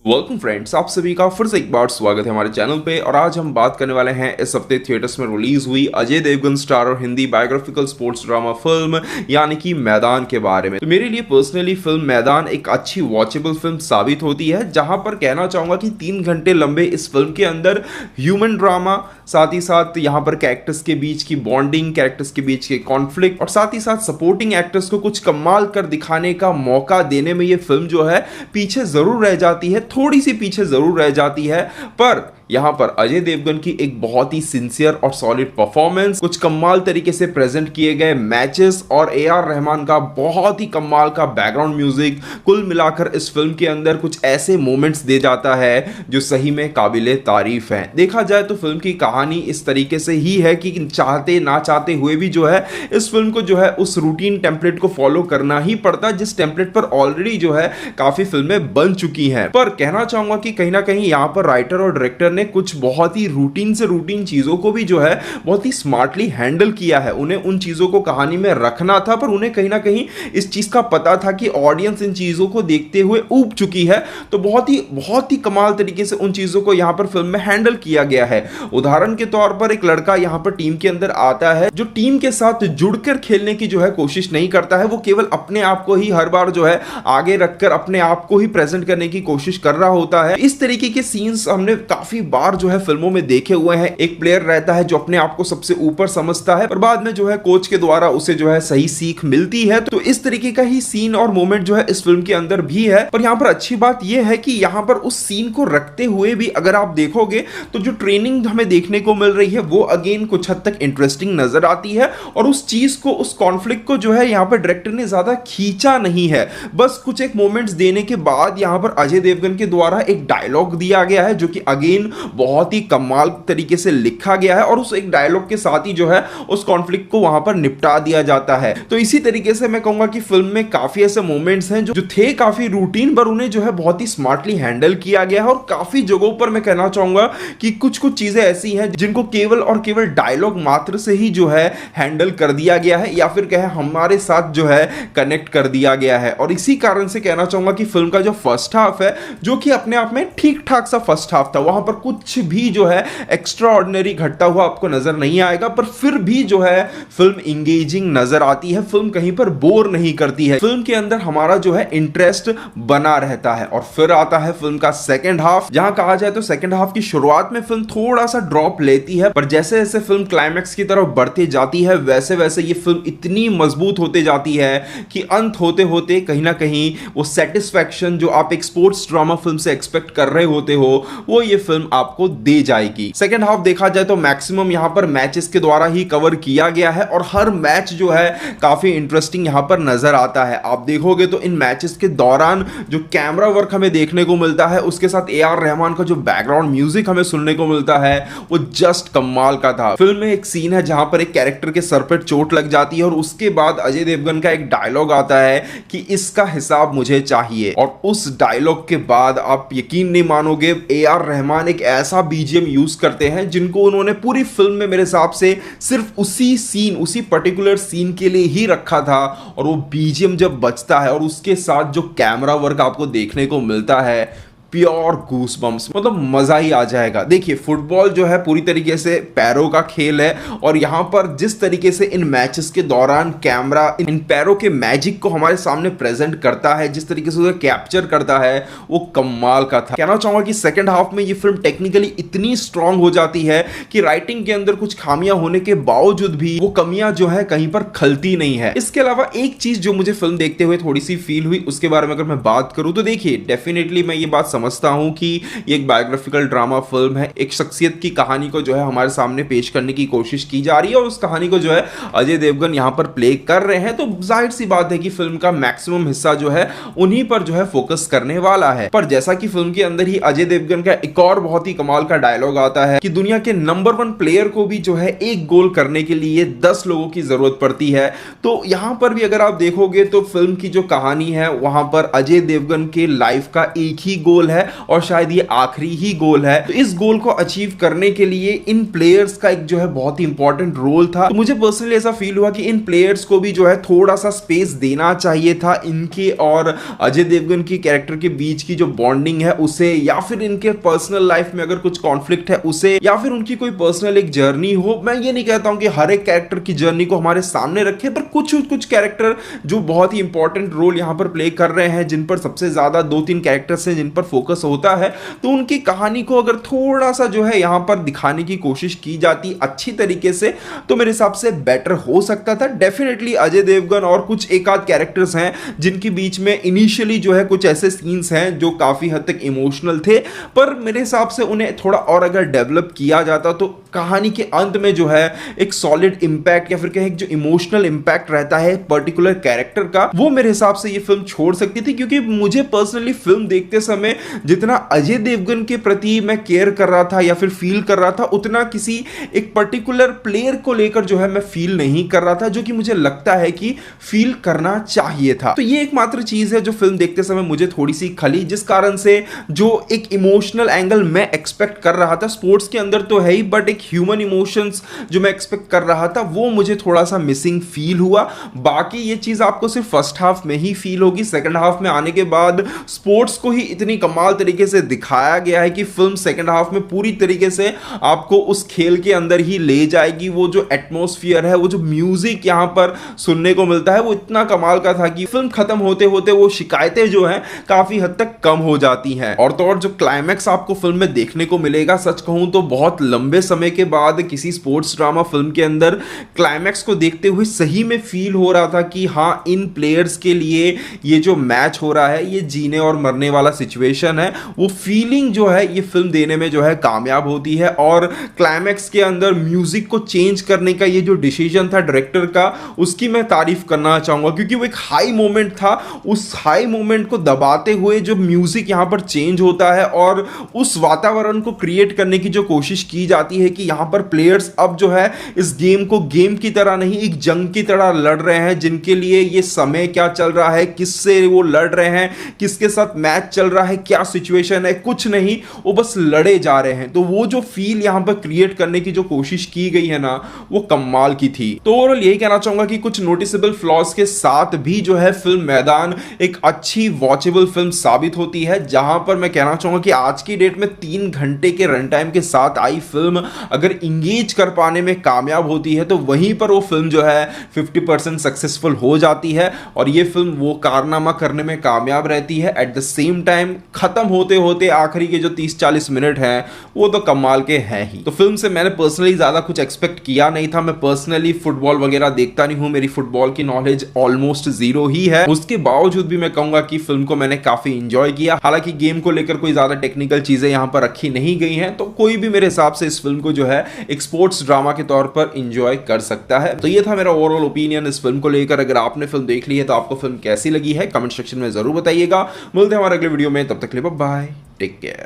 Welcome friends, आप सभी का फिर से एक बार स्वागत है हमारे चैनल पे। और आज हम बात करने वाले हैं इस हफ्ते थिएटर्स में रिलीज हुई अजय देवगन स्टार और Hindi biographical sports drama film यानी कि मैदान के बारे में। तो मेरे लिए पर्सनली फिल्म मैदान एक अच्छी वॉचेबल फिल्म साबित होती है, जहां पर कहना चाहूंगा कि 3 घंटे लंबे इस फिल्म के अंदर ह्यूमन ड्रामा, साथ ही साथ यहाँ पर कैरेक्टर्स के बीच की बॉन्डिंग, कैरेक्टर्स के बीच के कॉन्फ्लिक्ट और साथ ही साथ सपोर्टिंग एक्टर्स को कुछ कमाल कर दिखाने का मौका देने में ये फिल्म जो है पीछे जरूर रह जाती है, थोड़ी सी पीछे जरूर रह जाती है। पर यहां पर अजय देवगन की एक बहुत ही सिंसियर और सॉलिड परफॉर्मेंस, कुछ कमाल तरीके से प्रेजेंट किए गए मैचेस और ए.आर. रहमान का बहुत ही कमाल का बैकग्राउंड म्यूजिक, कुल मिलाकर इस फिल्म के अंदर कुछ ऐसे मोमेंट्स दे जाता है जो सही में काबिले तारीफ है। देखा जाए तो फिल्म की कहानी इस तरीके से ही है कि चाहते ना चाहते हुए भी जो है इस फिल्म को जो है उस रूटीन टेम्पलेट को फॉलो करना ही पड़ता, जिस टेम्पलेट पर ऑलरेडी जो है काफी फिल्में बन चुकी हैं। पर कहना चाहूंगा कि कहीं ना कहीं यहां पर राइटर और डायरेक्टर ने कुछ बहुत ही रूटीन से रूटीन चीजों को भी जो है बहुत ही स्मार्टली हैंडल किया है। उन्हें उन चीजों को कहानी में रखना था, पर उन्हें कहीं ना कहीं इस चीज का पता था कि ऑडियंस इन चीजों को देखते हुए ऊब चुकी है, तो बहुत ही कमाल तरीके से उन चीजों को यहां पर फिल्म में हैंडल किया गया है। उदाहरण के तौर पर एक लड़का यहां पर टीम के अंदर आता है जो टीम के साथ जुड़कर खेलने की जो है कोशिश नहीं करता है, वो केवल अपने आप को ही हर बार जो है आगे रखकर अपने आप को ही प्रेजेंट करने की कोशिश कर रहा होता है। इस तरीके के सीन्स हमने काफी बार जो है फिल्मों में देखे हुए हैं। एक प्लेयर रहता है जो अपने आप को सबसे ऊपर समझता है, पर बाद में जो है कोच के द्वारा उसे जो है सही सीख मिलती है। तो इस तरीके का ही सीन और मोमेंट जो है इस फिल्म के अंदर भी है। पर यहां पर अच्छी बात यह है कि यहां पर उस सीन को रखते हुए भी अगर आप देखोगे तो जो ट्रेनिंग हमें देखने को मिल रही है वो अगेन कुछ हद तक इंटरेस्टिंग नजर आती है। और उस चीज को, उस कॉन्फ्लिक्ट को जो है यहां पर डायरेक्टर ने ज्यादा खींचा नहीं है, बस कुछ एक मोमेंट्स देने के बाद यहां पर अजय देवगन के द्वारा एक डायलॉग दिया गया है जो कि अगेन बहुत ही कमाल तरीके से लिखा गया है, और उस एक डायलॉग के साथ ही जो है उस कॉन्फ्लिक्ट को वहां पर निपटा दिया जाता है। तो इसी तरीके से मैं कहूंगा कि फिल्म में काफी ऐसे मोमेंट्स हैं जो थे काफी रूटीन, पर उन्हें जो है बहुत ही स्मार्टली हैंडल किया गया है। और काफी जगहों पर मैं कहना चाहूंगा कि कुछ चीजें ऐसी हैं जिनको केवल और केवल डायलॉग मात्र से ही जो है हैंडल कर दिया गया है, या फिर कहे हमारे साथ जो है कनेक्ट कर दिया गया है। और इसी कारण से कहना चाहूंगा कि फिल्म का जो फर्स्ट हाफ है, जो कि अपने आप में ठीक ठाक सा फर्स्ट हाफ था, वहां पर कुछ भी जो है एक्स्ट्रा ऑर्डिनरी घटता हुआ आपको नजर नहीं आएगा, पर फिर भी जो है फिल्म इंगेजिंग नजर आती है। फिल्म कहीं पर बोर नहीं करती है, फिल्म के अंदर हमारा जो है इंटरेस्ट बना रहता है। और फिर आता है फिल्म का सेकंड हाफ, जहां कहा जाए तो सेकंड हाफ की शुरुआत में फिल्म थोड़ा सा ड्रॉप लेती है, पर जैसे जैसे फिल्म क्लाइमैक्स की तरफ बढ़ती जाती है वैसे वैसे ये फिल्म इतनी मजबूत होते जाती है कि अंत होते होते कहीं ना कहीं वो सेटिस्फैक्शन जो आप एक स्पोर्ट्स ड्रामा फिल्म से एक्सपेक्ट कर रहे होते हो वो ये फिल्म आपको दे जाएगी। सेकंड हाफ देखा जाए तो मैक्सिमम यहां पर मैचेस के द्वारा ही कवर किया गया है, और हर मैच जो है काफी इंटरेस्टिंग यहां पर नजर आता है। आप देखोगे तो इन मैचेस के दौरान जो कैमरा वर्क हमें देखने को मिलता है, उसके साथ ए.आर. रहमान का जो बैकग्राउंड म्यूजिक हमें सुनने को मिलता है वो जस्ट कमाल का था। फिल्म में एक सीन है जहां पर एक कैरेक्टर के सर पर चोट लग जाती है, और उसके बाद अजय देवगन का एक डायलॉग आता है कि इसका हिसाब मुझे चाहिए। और उस डायलॉग के बाद आप यकीन नहीं मानोगे, ए.आर. रहमान एक ऐसा बीजीएम यूज करते हैं जिनको उन्होंने पूरी फिल्म में मेरे हिसाब से सिर्फ उसी सीन, उसी पर्टिकुलर सीन के लिए ही रखा था। और वो बीजीएम जब बजता है और उसके साथ जो कैमरा वर्क आपको देखने को मिलता है, प्योर गूसबम्स, मतलब मजा ही आ जाएगा। देखिए, फुटबॉल जो है पूरी तरीके से पैरों का खेल है, और यहां पर जिस तरीके से इन मैचेस के दौरान कैमरा इन पैरों के मैजिक को हमारे सामने प्रेजेंट करता है, जिस तरीके से उसे कैप्चर करता है, वो कमाल का था। कहना चाहूंगा कि सेकंड हाफ में ये फिल्म टेक्निकली इतनी स्ट्रांग हो जाती है कि राइटिंग के अंदर कुछ खामियां होने के बावजूद भी वो कमियां जो है कहीं पर खलती नहीं है। इसके अलावा एक चीज जो मुझे फिल्म देखते हुए थोड़ी सी फील हुई, उसके बारे में अगर मैं बात करूं तो देखिए, डेफिनेटली मैं ये बात समझता हूं कि ये एक बायोग्राफिकल ड्रामा फिल्म है, एक शख्सियत की कहानी को जो है हमारे सामने पेश करने की कोशिश की जा रही है, और उस कहानी को जो है अजय देवगन यहां पर प्ले कर रहे हैं। तो जाहिर सी बात है कि फिल्म का मैक्सिमम हिस्सा जो है उन्हीं पर जो है फोकस करने वाला है। पर जैसा कि फिल्म के अंदर ही अजय देवगन का एक और बहुत ही कमाल का डायलॉग आता है कि दुनिया के नंबर 1 प्लेयर को भी जो है एक गोल करने के लिए 10 लोगों की जरूरत पड़ती है। तो यहां पर भी अगर आप देखोगे तो फिल्म की जो कहानी है वहां पर अजय देवगन के लाइफ का एक ही गोल गोल है और शायद ये आखिरी ही गोल है। तो इस गोल को अचीव करने के लिए इन प्लेयर्स का एक जो है बहुत ही इंपॉर्टेंट रोल था। तो मुझे पर्सनली ऐसा फील हुआ कि इन प्लेयर्स को भी जो है थोड़ा सा स्पेस देना चाहिए था। इनके और अजय देवगन की कैरेक्टर के बीच की जो बॉन्डिंग है उसे, या फिर इनके पर्सनल लाइफ में अगर कुछ कॉन्फ्लिक्ट है उसे, या फिर उनकी कोई पर्सनल एक जर्नी हो। मैं ये नहीं कहता हूं कि हर एक कैरेक्टर की जर्नी को हमारे सामने रखे, पर कुछ कैरेक्टर जो बहुत ही इंपॉर्टेंट रोल यहां पर प्ले कर रहे हैं, जिन पर सबसे ज्यादा 2-3 कैरेक्टर्स हैं जिन पर फोकस होता है, तो उनकी कहानी को अगर थोड़ा सा जो है यहां पर दिखाने की कोशिश की जाती अच्छी तरीके से, तो मेरे हिसाब से बेटर हो सकता था। डेफिनेटली अजय देवगन और कुछ एक आध कैरेक्टर्स हैं जिनके बीच में इनिशियली जो है कुछ ऐसे सीन्स हैं जो काफी हद तक इमोशनल थे, पर मेरे हिसाब से उन्हें थोड़ा और अगर डेवलप किया जाता तो कहानी के अंत में जो है एक सॉलिड इंपैक्ट, या फिर कहें जो इमोशनल इंपैक्ट रहता है पर्टिकुलर कैरेक्टर का, वो मेरे हिसाब से ये फिल्म छोड़ सकती थी। क्योंकि मुझे पर्सनली फिल्म देखते समय जितना अजय देवगन के प्रति मैं केयर कर रहा था या फिर फील कर रहा था, उतना किसी एक पर्टिकुलर प्लेयर को लेकर जो है मैं फील नहीं कर रहा था, जो कि मुझे लगता है कि फील करना चाहिए था। तो ये एकमात्र चीज है जो फिल्म देखते समय मुझे थोड़ी सी खली, जिस कारण से जो एक इमोशनल एंगल मैं एक्सपेक्ट कर रहा था, स्पोर्ट्स के अंदर तो है ही, बट एक ह्यूमन इमोशंस जो मैं एक्सपेक्ट कर रहा था वो मुझे थोड़ा सा मिसिंग फील हुआ। बाकी ये चीज आपको सिर्फ फर्स्ट हाफ में ही फील होगी। सेकंड हाफ में आने के बाद स्पोर्ट्स को ही इतनी कमाल तरीके से दिखाया गया है कि फिल्म सेकंड हाफ में पूरी तरीके से आपको उस खेल के अंदर ही ले जाएगी। वो जो एटमॉस्फेयर है, वो जो म्यूजिक यहां पर सुनने को मिलता है, वो इतना कमाल का था कि फिल्म खत्म होते होते वो शिकायतें जो हैं काफी हद तक कम हो जाती हैं। और तो और जो क्लाइमैक्स आपको फिल्म में देखने को मिलेगा, सच कहूं तो बहुत लंबे समय के बाद किसी स्पोर्ट्स ड्रामा फिल्म के अंदर क्लाइमैक्स को देखते हुए सही में फील हो रहा था कि हाँ, इन प्लेयर्स के लिए ये जो मैच हो रहा है ये जीने और मरने वाला सिचुएशन है। वो फीलिंग जो है ये फिल्म देने में जो है कामयाब होती है। और क्लाइमैक्स के अंदर म्यूजिक को चेंज करने का ये जो डिसीजन था डायरेक्टर का, उसकी मैं तारीफ करना चाहूंगा, क्योंकि वो एक हाई मोमेंट था। उस हाई मोमेंट को दबाते हुए जो म्यूजिक यहां पर चेंज होता है और उस वातावरण को क्रिएट करने की जो कोशिश की जाती है कि यहां पर प्लेयर्स अब जो है इस गेम को गेम की तरह नहीं, एक जंग की तरह लड़ रहे हैं, जिनके लिए ये समय क्या चल रहा है, किससे वो लड़ रहे हैं, किसके साथ मैच चल रहा है, क्या सिचुएशन है, कुछ नहीं, वो बस लड़े जा रहे हैं। तो वो जो फील यहां पर क्रिएट करने की जो कोशिश की गई है ना, वो कमाल की थी। तो ओवरऑल यही कहना चाहूंगा कि कुछ नोटिसेबल फ्लॉज के साथ भी जो है फिल्म मैदान एक अच्छी वॉचेबल फिल्म साबित होती है। जहां पर मैं कहना चाहूंगा कि आज की डेट में 3 घंटे के रन टाइम के साथ आई फिल्म अगर इंगेज कर पाने में कामयाब होती है, तो वहीं पर वो फिल्म जो है 50% सक्सेसफुल हो जाती है और ये फिल्म वो कारनामा करने में कामयाब रहती है। एट द सेम टाइम खत्म होते होते आखिरी के जो 30-40 मिनट हैं वो तो कमाल के हैं ही। तो फिल्म से मैंने पर्सनली ज्यादा कुछ एक्सपेक्ट किया नहीं था। मैं पर्सनली फुटबॉल वगैरह देखता नहीं हूं, मेरी फुटबॉल की नॉलेज ऑलमोस्ट जीरो ही है। उसके बावजूद भी मैं कहूंगा कि फिल्म को मैंने काफी इंजॉय किया। हालांकि गेम को लेकर कोई ज्यादा टेक्निकल चीजें यहां पर रखी नहीं गई हैं, तो कोई भी मेरे हिसाब से इस फिल्म को जो है एक स्पोर्ट्स ड्रामा के तौर पर इंजॉय कर सकता है। तो ये था मेरा ओवरऑल ओपिनियन इस फिल्म को लेकर। अगर आपने फिल्म देख ली है तो आपको फिल्म कैसी लगी है कमेंट सेक्शन में जरूर बताइएगा। मिलते हैं हमारे अगले वीडियो में, तब तक के लिए बाय, टेक केयर।